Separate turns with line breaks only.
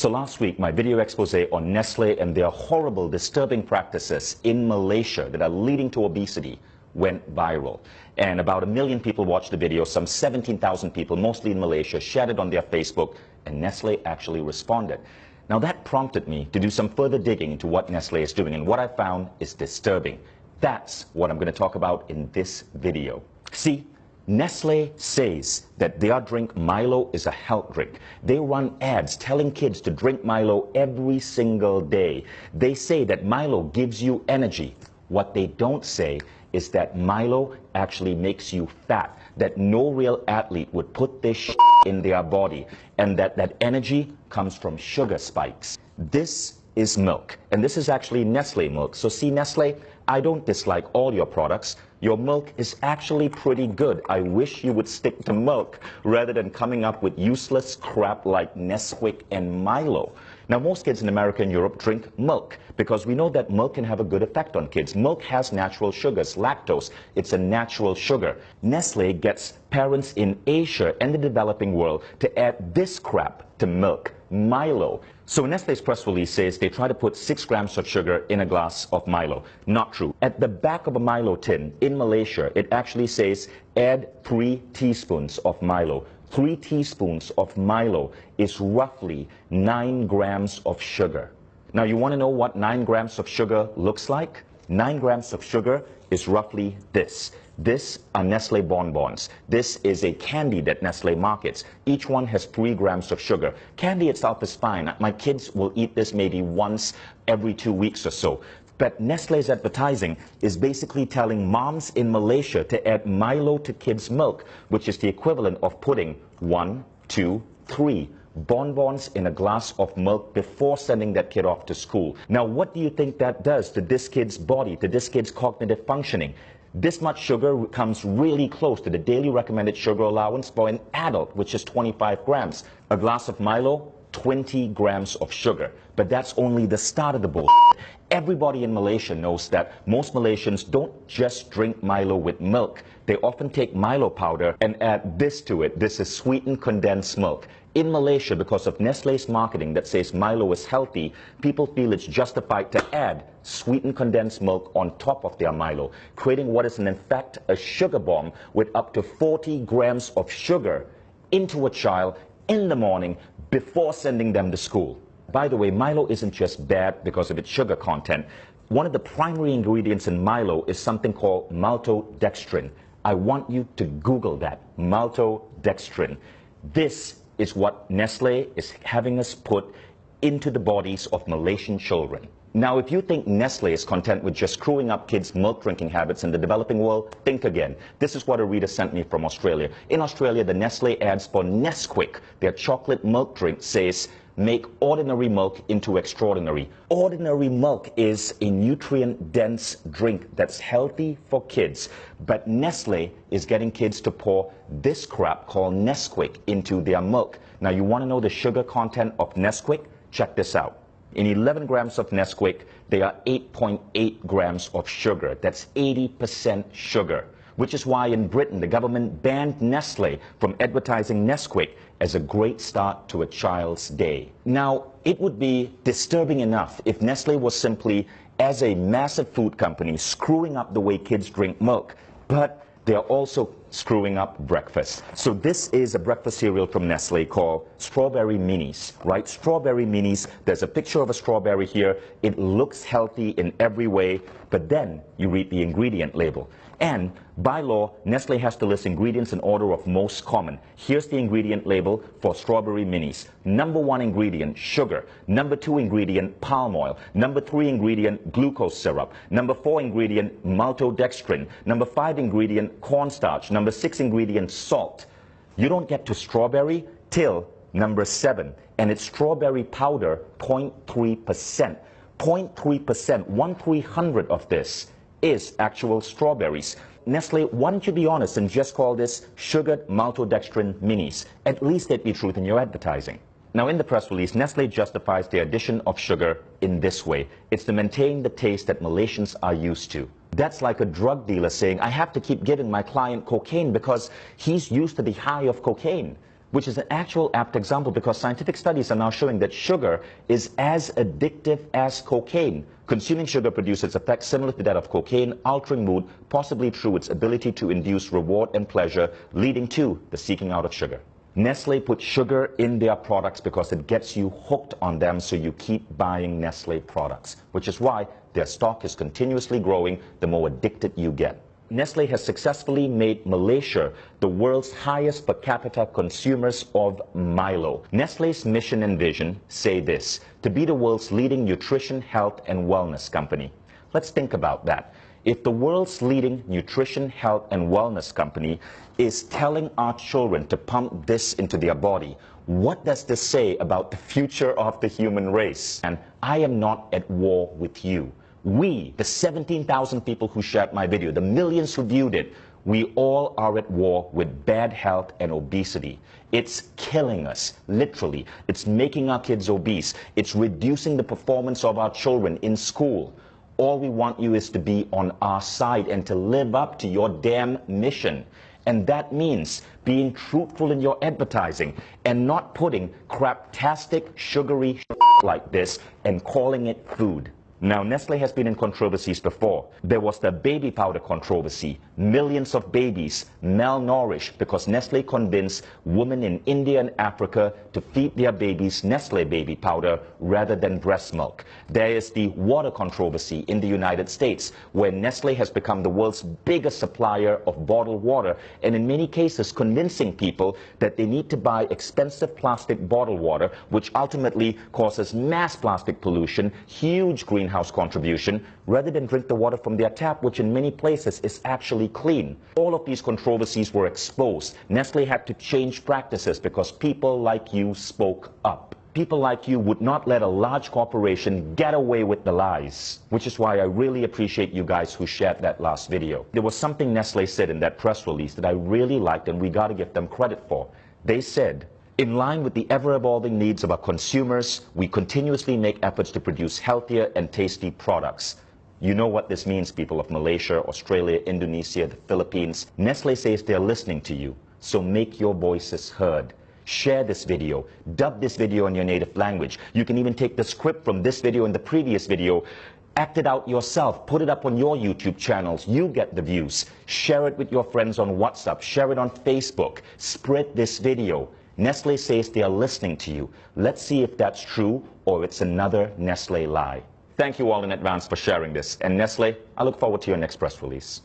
So last week, my video expose on Nestle and their horrible, disturbing practices in Malaysia that are leading to obesity went viral. And about 1 million people watched the video. Some 17,000 people, mostly in Malaysia, shared it on their Facebook, and Nestle actually responded. Now that prompted me to do some further digging into what Nestle is doing, and what I found is disturbing. That's what I'm going to talk about in this video. See, Nestle says that their drink Milo is a health drink. They run ads telling kids to drink Milo every single day. They say that Milo gives you energy. What they don't say is that Milo actually makes you fat, that no real athlete would put this in their body, and that energy comes from sugar spikes. This is milk, and this is actually Nestle milk. So see, Nestle, I don't dislike all your products. Your milk is actually pretty good. I wish you would stick to milk rather than coming up with useless crap like Nesquik and Milo. Now, most kids in America and Europe drink milk because we know that milk can have a good effect on kids. Milk has natural sugars, lactose. It's a natural sugar. Nestle gets parents in Asia and the developing world to add this crap to milk, Milo. So Nestle's press release says they try to put 6 grams of sugar in a glass of Milo. Not true. At the back of a Milo tin in Malaysia, it actually says add 3 teaspoons of Milo. 3 teaspoons of Milo is roughly 9 grams of sugar. Now, you want to know what 9 grams of sugar looks like? 9 grams of sugar is roughly this. This are Nestle bonbons. This is a candy that Nestle markets. Each one has 3 grams of sugar. Candy itself is fine. My kids will eat this maybe once every 2 weeks or so. But Nestle's advertising is basically telling moms in Malaysia to add Milo to kids' milk, which is the equivalent of putting 1, 2, 3 bonbons in a glass of milk before sending that kid off to school. Now, what do you think that does to this kid's body, to this kid's cognitive functioning? This much sugar comes really close to the daily recommended sugar allowance for an adult, which is 25 grams. A glass of Milo, 20 grams of sugar. But that's only the start of the bull. Everybody in Malaysia knows that most Malaysians don't just drink Milo with milk. They often take Milo powder and add this to it. This is sweetened condensed milk. In Malaysia, because of Nestle's marketing that says Milo is healthy, people feel it's justified to add sweetened condensed milk on top of their Milo, creating what is in fact a sugar bomb with up to 40 grams of sugar into a child in the morning before sending them to school. By the way, Milo isn't just bad because of its sugar content. One of the primary ingredients in Milo is something called maltodextrin. I want you to Google that, maltodextrin. This is what Nestle is having us put into the bodies of Malaysian children. Now, if you think Nestle is content with just screwing up kids' milk drinking habits in the developing world, think again. This is what a reader sent me from Australia. In Australia, the Nestle ads for Nesquik, their chocolate milk drink, says, make ordinary milk into extraordinary. Ordinary milk is a nutrient-dense drink that's healthy for kids. But Nestle is getting kids to pour this crap called Nesquik into their milk. Now, you want to know the sugar content of Nesquik? Check this out. In 11 grams of Nesquik, there are 8.8 grams of sugar. That's 80% sugar, which is why in Britain, the government banned Nestle from advertising Nesquik as a great start to a child's day. Now, it would be disturbing enough if Nestle was simply, as a massive food company, screwing up the way kids drink milk, but they're also screwing up breakfast. So this is a breakfast cereal from Nestle called Strawberry Minis, right? Strawberry Minis, there's a picture of a strawberry here. It looks healthy in every way, but then you read the ingredient label. And by law, Nestle has to list ingredients in order of most common. Here's the ingredient label for Strawberry Minis. Number 1 ingredient, sugar. Number 2 ingredient, palm oil. Number 3 ingredient, glucose syrup. Number 4 ingredient, maltodextrin. Number 5 ingredient, cornstarch. Number 6 ingredient, salt. You don't get to strawberry till number 7, and it's strawberry powder, 0.3%. 0.3%, 1/300 of this is actual strawberries. Nestle, why don't you be honest and just call this sugared maltodextrin minis? At least there'd be truth in your advertising. Now, in the press release, Nestle justifies the addition of sugar in this way. It's to maintain the taste that Malaysians are used to. That's like a drug dealer saying, I have to keep giving my client cocaine because he's used to the high of cocaine. which is an actual apt example because scientific studies are now showing that sugar is as addictive as cocaine. Consuming sugar produces effects similar to that of cocaine, altering mood, possibly through its ability to induce reward and pleasure, leading to the seeking out of sugar. Nestle puts sugar in their products because it gets you hooked on them, so you keep buying Nestle products, which is why their stock is continuously growing the more addicted you get. Nestle has successfully made Malaysia the world's highest per capita consumers of MILO. Nestle's mission and vision say this: to be the world's leading nutrition, health, and wellness company. Let's think about that. If the world's leading nutrition, health, and wellness company is telling our children to pump this into their body, what does this say about the future of the human race? And I am not at war with you. We, the 17,000 people who shared my video, the millions who viewed it, we all are at war with bad health and obesity. It's killing us, literally. It's making our kids obese. It's reducing the performance of our children in school. All we want you is to be on our side and to live up to your damn mission. And that means being truthful in your advertising and not putting craptastic, sugary like this and calling it food. Now, Nestle has been in controversies before. There was the baby powder controversy. Millions of babies malnourished because Nestle convinced women in India and Africa to feed their babies Nestle baby powder rather than breast milk. There is the water controversy in the United States, where Nestle has become the world's biggest supplier of bottled water, and in many cases convincing people that they need to buy expensive plastic bottled water, which ultimately causes mass plastic pollution, huge greenhouse contribution, rather than drink the water from their tap, which in many places is actually clean. All of these controversies were exposed. Nestle had to change practices because people like you spoke up. People like you would not let a large corporation get away with the lies, which is why I really appreciate you guys who shared that last video. There was something Nestle said in that press release that I really liked, and we got to give them credit for. They said, in line with the ever-evolving needs of our consumers, we continuously make efforts to produce healthier and tasty products. You know what this means, people of Malaysia, Australia, Indonesia, the Philippines. Nestle says they're listening to you, so make your voices heard. Share this video, dub this video in your native language. You can even take the script from this video and the previous video, act it out yourself, put it up on your YouTube channels. You get the views. Share it with your friends on WhatsApp, share it on Facebook, spread this video. Nestle says they are listening to you. Let's see if that's true or it's another Nestle lie. Thank you all in advance for sharing this. And Nestle, I look forward to your next press release.